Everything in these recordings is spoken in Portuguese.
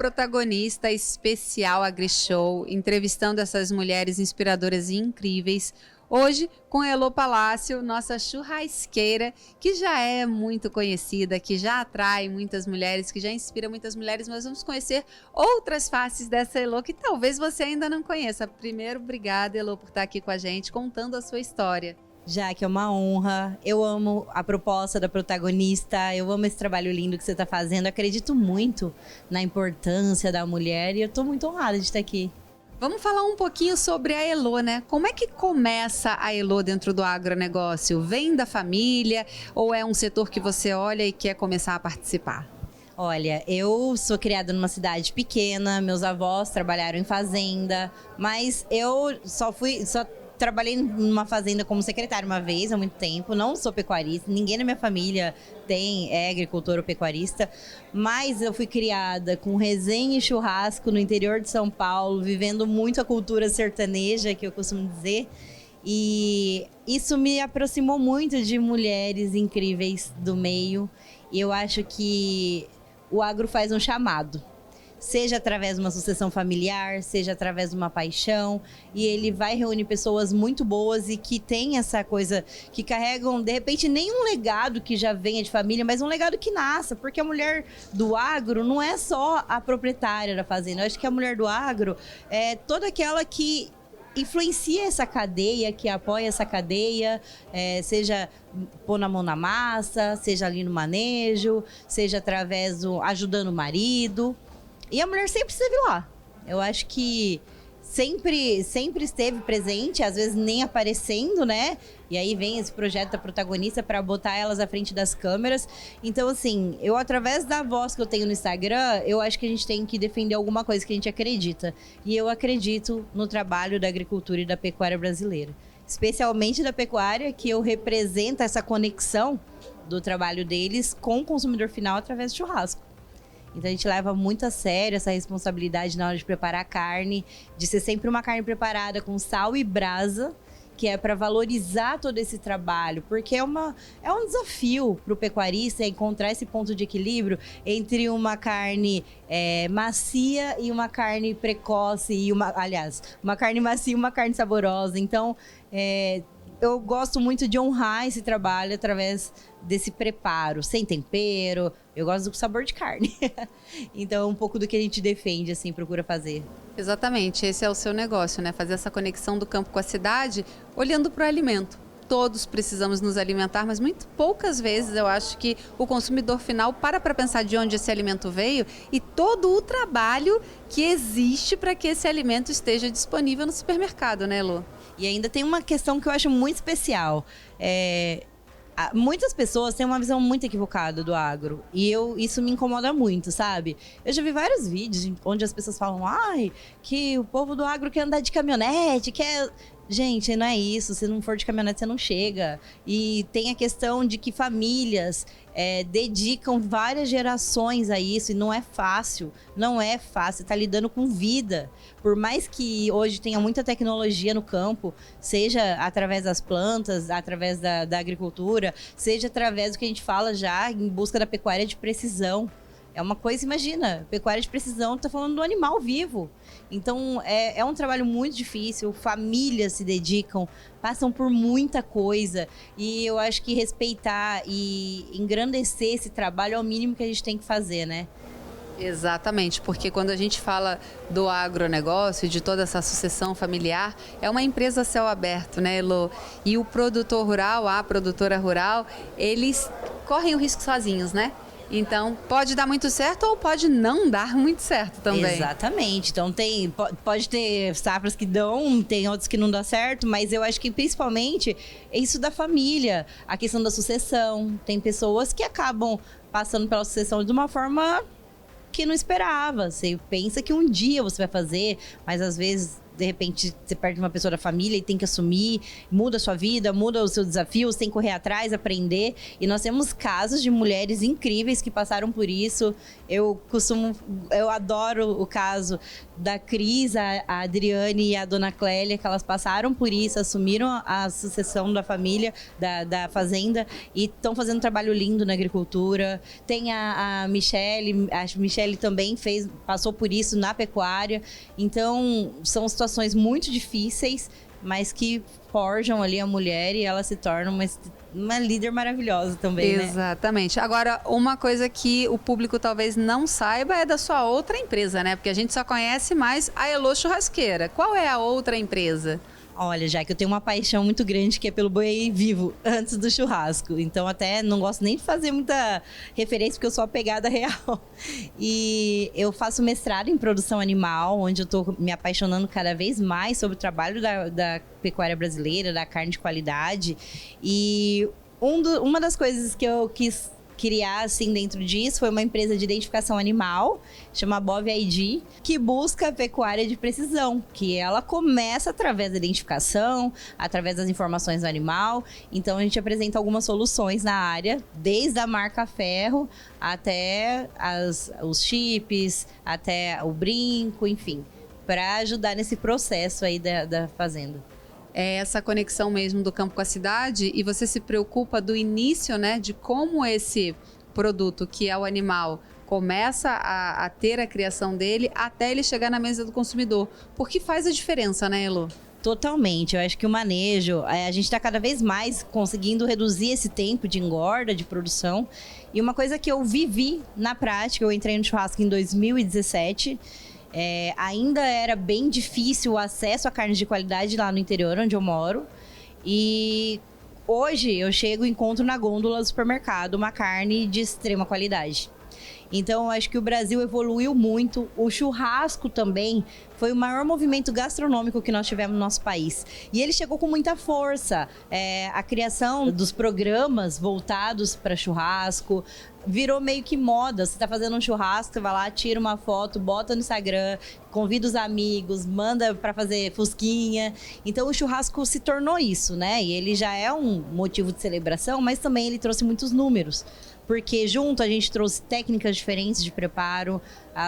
Protagonista Especial AgriShow, entrevistando essas mulheres inspiradoras e incríveis. Hoje com Elô Palácio, nossa churrasqueira, que já é muito conhecida, que já atrai muitas mulheres, que já inspira muitas mulheres, mas vamos conhecer outras faces dessa Elô que talvez você ainda não conheça. Primeiro, obrigada, Elô, por estar aqui com a gente, contando a sua história. Jaque, é uma honra. Eu amo a proposta da protagonista, eu amo esse trabalho lindo que você está fazendo. Acredito muito na importância da mulher e eu estou muito honrada de estar aqui. Vamos falar um pouquinho sobre a Elô, né? Como é que começa a Elô dentro do agronegócio? Vem da família ou é um setor que você olha e quer começar a participar? Olha, eu sou criada numa cidade pequena, meus avós trabalharam em fazenda, mas eu só trabalhei numa fazenda como secretária uma vez, há muito tempo. Não sou pecuarista, ninguém na minha família é agricultor ou pecuarista. Mas eu fui criada com resenha e churrasco no interior de São Paulo, vivendo muito a cultura sertaneja, que eu costumo dizer. E isso me aproximou muito de mulheres incríveis do meio. E eu acho que o agro faz um chamado. Seja através de uma sucessão familiar, seja através de uma paixão, e ele vai reunir pessoas muito boas e que têm essa coisa, que carregam, de repente, nem um legado que já venha de família, mas um legado que nasça, porque a mulher do agro não é só a proprietária da fazenda. Eu acho que a mulher do agro é toda aquela que influencia essa cadeia, que apoia essa cadeia, seja pôr a mão na massa, seja ali no manejo, seja através ajudando o marido. E a mulher sempre esteve lá. Eu acho que sempre esteve presente, às vezes nem aparecendo, né? E aí vem esse projeto da protagonista para botar elas à frente das câmeras. Então, assim, eu através da voz que eu tenho no Instagram, eu acho que a gente tem que defender alguma coisa que a gente acredita. E eu acredito no trabalho da agricultura e da pecuária brasileira. Especialmente da pecuária, que eu represento essa conexão do trabalho deles com o consumidor final através do churrasco. Então a gente leva muito a sério essa responsabilidade na hora de preparar a carne, de ser sempre uma carne preparada com sal e brasa, que é para valorizar todo esse trabalho, porque é um desafio para o pecuarista encontrar esse ponto de equilíbrio entre uma carne macia e uma carne precoce, uma carne macia e uma carne saborosa. Então, eu gosto muito de honrar esse trabalho através desse preparo, sem tempero. Eu gosto do sabor de carne. Então, um pouco do que a gente defende, assim, procura fazer. Exatamente, esse é o seu negócio, né? Fazer essa conexão do campo com a cidade, olhando para o alimento. Todos precisamos nos alimentar, mas muito poucas vezes eu acho que o consumidor final para pensar de onde esse alimento veio e todo o trabalho que existe para que esse alimento esteja disponível no supermercado, né, Elô? E ainda tem uma questão que eu acho muito especial. Muitas pessoas têm uma visão muito equivocada do agro. E isso me incomoda muito, sabe? Eu já vi vários vídeos onde as pessoas falam que o povo do agro quer andar de caminhonete, quer... Gente, não é isso. Se não for de caminhonete, você não chega. E tem a questão de que famílias dedicam várias gerações a isso. E não é fácil. Não é fácil. Tá lidando com vida. Por mais que hoje tenha muita tecnologia no campo, seja através das plantas, através da agricultura, seja através do que a gente fala já em busca da pecuária de precisão. É uma coisa, imagina, pecuária de precisão, tá falando do animal vivo. Então, é um trabalho muito difícil, famílias se dedicam, passam por muita coisa. E eu acho que respeitar e engrandecer esse trabalho é o mínimo que a gente tem que fazer, né? Exatamente, porque quando a gente fala do agronegócio e de toda essa sucessão familiar, é uma empresa a céu aberto, né, Elô? E o produtor rural, a produtora rural, eles correm o risco sozinhos, né? Então, pode dar muito certo ou pode não dar muito certo também. Exatamente. Então, pode ter safras que dão, tem outros que não dão certo, mas eu acho que principalmente é isso da família, a questão da sucessão. Tem pessoas que acabam passando pela sucessão de uma forma que não esperava. Você pensa que um dia você vai fazer, mas às vezes de repente, você perde uma pessoa da família e tem que assumir, muda a sua vida, muda os seus desafios, tem que correr atrás, aprender. E nós temos casos de mulheres incríveis que passaram por isso. Eu adoro o caso da Cris, a Adriane e a Dona Clélia, que elas passaram por isso, assumiram a sucessão da família, da fazenda, e estão fazendo um trabalho lindo na agricultura. Tem a Michele também passou por isso na pecuária. Então, são situações muito difíceis, mas que forjam ali a mulher e ela se torna uma líder maravilhosa também, né? Exatamente. Agora, uma coisa que o público talvez não saiba é da sua outra empresa, né? Porque a gente só conhece mais a Elô Churrasqueira. Qual é a outra empresa? Olha, já que eu tenho uma paixão muito grande que é pelo boi vivo, antes do churrasco. Então, até não gosto nem de fazer muita referência, porque eu sou apegada real. E eu faço mestrado em produção animal, onde eu tô me apaixonando cada vez mais sobre o trabalho da pecuária brasileira, da carne de qualidade. E uma das coisas que eu quis criar, assim, dentro disso, foi uma empresa de identificação animal, chama Bov ID, que busca a pecuária de precisão, que ela começa através da identificação, através das informações do animal. Então, a gente apresenta algumas soluções na área, desde a marca ferro até os chips, até o brinco, enfim, para ajudar nesse processo aí da fazenda. É essa conexão mesmo do campo com a cidade, e você se preocupa do início, né, de como esse produto, que é o animal, começa a ter a criação dele até ele chegar na mesa do consumidor, porque faz a diferença, né, Elô? Totalmente, eu acho que o manejo, a gente está cada vez mais conseguindo reduzir esse tempo de engorda, de produção. E uma coisa que eu vivi na prática, eu entrei no churrasco em 2017, ainda era bem difícil o acesso a carnes de qualidade lá no interior, onde eu moro. E hoje eu chego e encontro na gôndola do supermercado uma carne de extrema qualidade. Então, eu acho que o Brasil evoluiu muito. O churrasco também foi o maior movimento gastronômico que nós tivemos no nosso país. E ele chegou com muita força. A criação dos programas voltados para churrasco virou meio que moda. Você está fazendo um churrasco, você vai lá, tira uma foto, bota no Instagram, convida os amigos, manda para fazer fusquinha. Então, o churrasco se tornou isso, né? E ele já é um motivo de celebração, mas também ele trouxe muitos números. Porque junto a gente trouxe técnicas diferentes de preparo,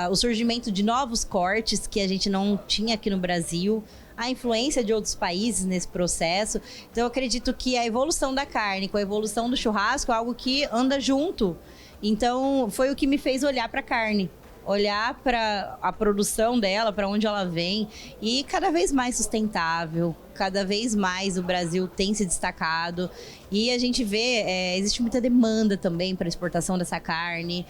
o surgimento de novos cortes que a gente não tinha aqui no Brasil, a influência de outros países nesse processo. Então, eu acredito que a evolução da carne com a evolução do churrasco é algo que anda junto. Então, foi o que me fez olhar para a carne, olhar para a produção dela, para onde ela vem, e cada vez mais sustentável, cada vez mais o Brasil tem se destacado. E a gente vê, existe muita demanda também para exportação dessa carne.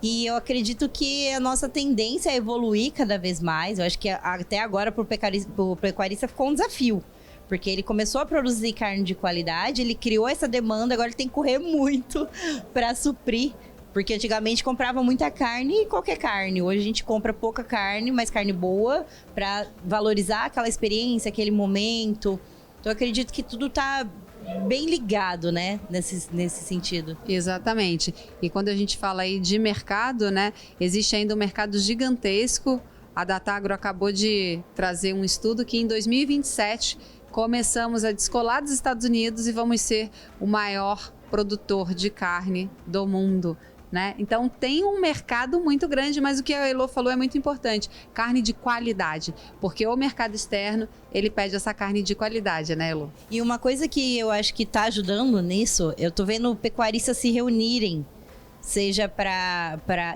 E eu acredito que a nossa tendência é evoluir cada vez mais. Eu acho que até agora para o pecuarista ficou um desafio. Porque ele começou a produzir carne de qualidade, ele criou essa demanda, agora ele tem que correr muito para suprir. Porque antigamente comprava muita carne e qualquer carne. Hoje a gente compra pouca carne, mas carne boa, para valorizar aquela experiência, aquele momento. Então, eu acredito que tudo está bem ligado, né, nesse sentido. Exatamente. E quando a gente fala aí de mercado, né, existe ainda um mercado gigantesco. A Datagro acabou de trazer um estudo que em 2027 começamos a descolar dos Estados Unidos e vamos ser o maior produtor de carne do mundo. Né? Então tem um mercado muito grande, mas o que a Elô falou é muito importante, carne de qualidade, porque o mercado externo, ele pede essa carne de qualidade, né, Elô? E uma coisa que eu acho que está ajudando nisso, eu tô vendo pecuaristas se reunirem, seja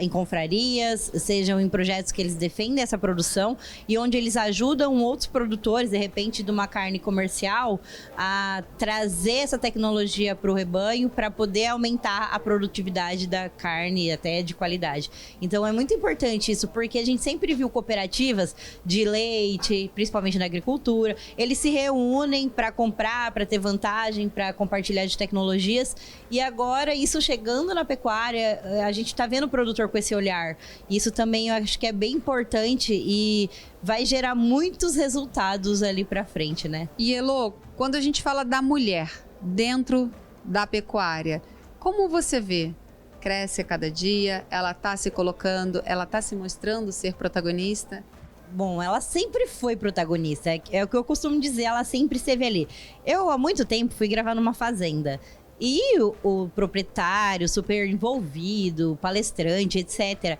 em confrarias, sejam em projetos que eles defendem essa produção e onde eles ajudam outros produtores, de repente, de uma carne comercial, a trazer essa tecnologia para o rebanho para poder aumentar a produtividade da carne, até de qualidade. Então, é muito importante isso, porque a gente sempre viu cooperativas de leite, principalmente na agricultura, eles se reúnem para comprar, para ter vantagem, para compartilhar de tecnologias, e agora isso chegando na pecuária, a gente está vendo o produtor com esse olhar. Isso também eu acho que é bem importante e vai gerar muitos resultados ali para frente, né? E Elô, quando a gente fala da mulher dentro da pecuária, como você vê? Cresce a cada dia, ela está se colocando, ela está se mostrando ser protagonista? Bom, ela sempre foi protagonista. É o que eu costumo dizer, ela sempre esteve ali. Eu, há muito tempo, fui gravar numa fazenda. E o proprietário, super envolvido, palestrante, etc.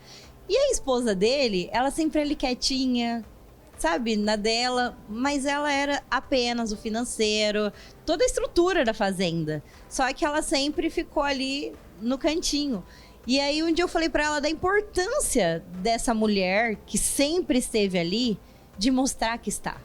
E a esposa dele, ela sempre ali quietinha, sabe, na dela, mas ela era apenas o financeiro, toda a estrutura da fazenda. Só que ela sempre ficou ali no cantinho. E aí um dia eu falei pra ela da importância dessa mulher que sempre esteve ali de mostrar que está.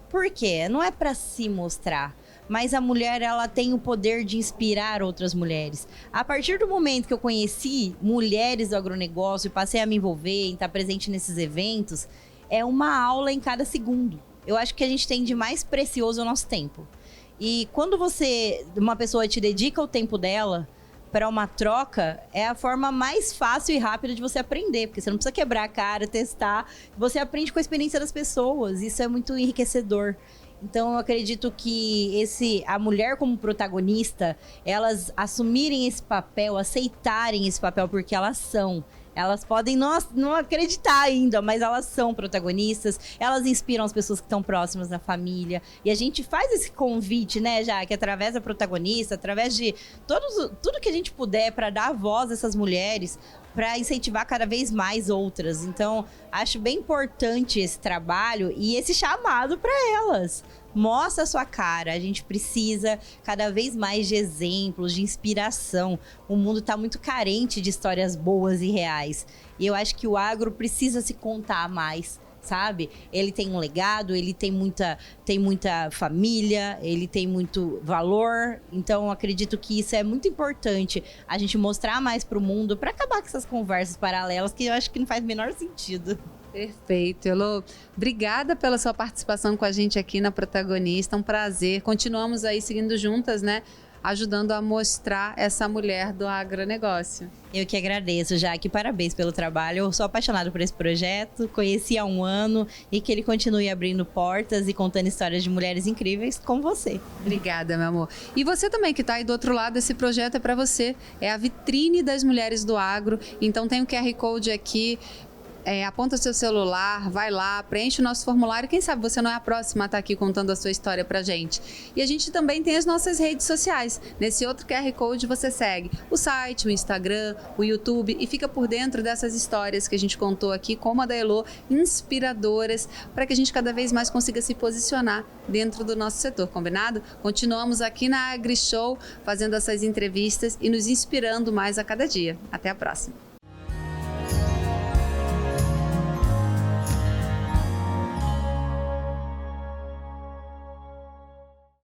Por quê? Não é pra se mostrar, mas a mulher, ela tem o poder de inspirar outras mulheres. A partir do momento que eu conheci mulheres do agronegócio e passei a me envolver, em estar presente nesses eventos, é uma aula em cada segundo. Eu acho que a gente tem de mais precioso o nosso tempo. E quando uma pessoa te dedica o tempo dela para uma troca, é a forma mais fácil e rápida de você aprender, porque você não precisa quebrar a cara, testar, você aprende com a experiência das pessoas, isso é muito enriquecedor. Então eu acredito que a mulher como protagonista, elas assumirem esse papel, aceitarem esse papel porque elas são. Elas podem não acreditar ainda, mas elas são protagonistas, elas inspiram as pessoas que estão próximas da família. E a gente faz esse convite, né, Jaque, através da protagonista, através de tudo que a gente puder para dar voz a essas mulheres, para incentivar cada vez mais outras. Então, acho bem importante esse trabalho e esse chamado para elas. Mostra a sua cara, a gente precisa cada vez mais de exemplos, de inspiração. O mundo está muito carente de histórias boas e reais. E eu acho que o agro precisa se contar mais, sabe? Ele tem um legado, ele tem muita família, ele tem muito valor. Então, eu acredito que isso é muito importante, a gente mostrar mais para o mundo, para acabar com essas conversas paralelas que eu acho que não faz o menor sentido. Perfeito, Elô. Obrigada pela sua participação com a gente aqui na Protagonista, um prazer. Continuamos aí seguindo juntas, né? Ajudando a mostrar essa mulher do agronegócio. Eu que agradeço, Jaque. Parabéns pelo trabalho. Eu sou apaixonada por esse projeto, conheci há um ano e que ele continue abrindo portas e contando histórias de mulheres incríveis como você. Obrigada, meu amor. E você também que está aí do outro lado, esse projeto é para você. É a vitrine das mulheres do agro. Então tem o QR Code aqui. Aponta seu celular, vai lá, preenche o nosso formulário. Quem sabe você não é a próxima a estar aqui contando a sua história pra gente. E a gente também tem as nossas redes sociais. Nesse outro QR Code você segue o site, o Instagram, o YouTube e fica por dentro dessas histórias que a gente contou aqui, como a da Elô, inspiradoras, para que a gente cada vez mais consiga se posicionar dentro do nosso setor, combinado? Continuamos aqui na AgriShow fazendo essas entrevistas e nos inspirando mais a cada dia. Até a próxima.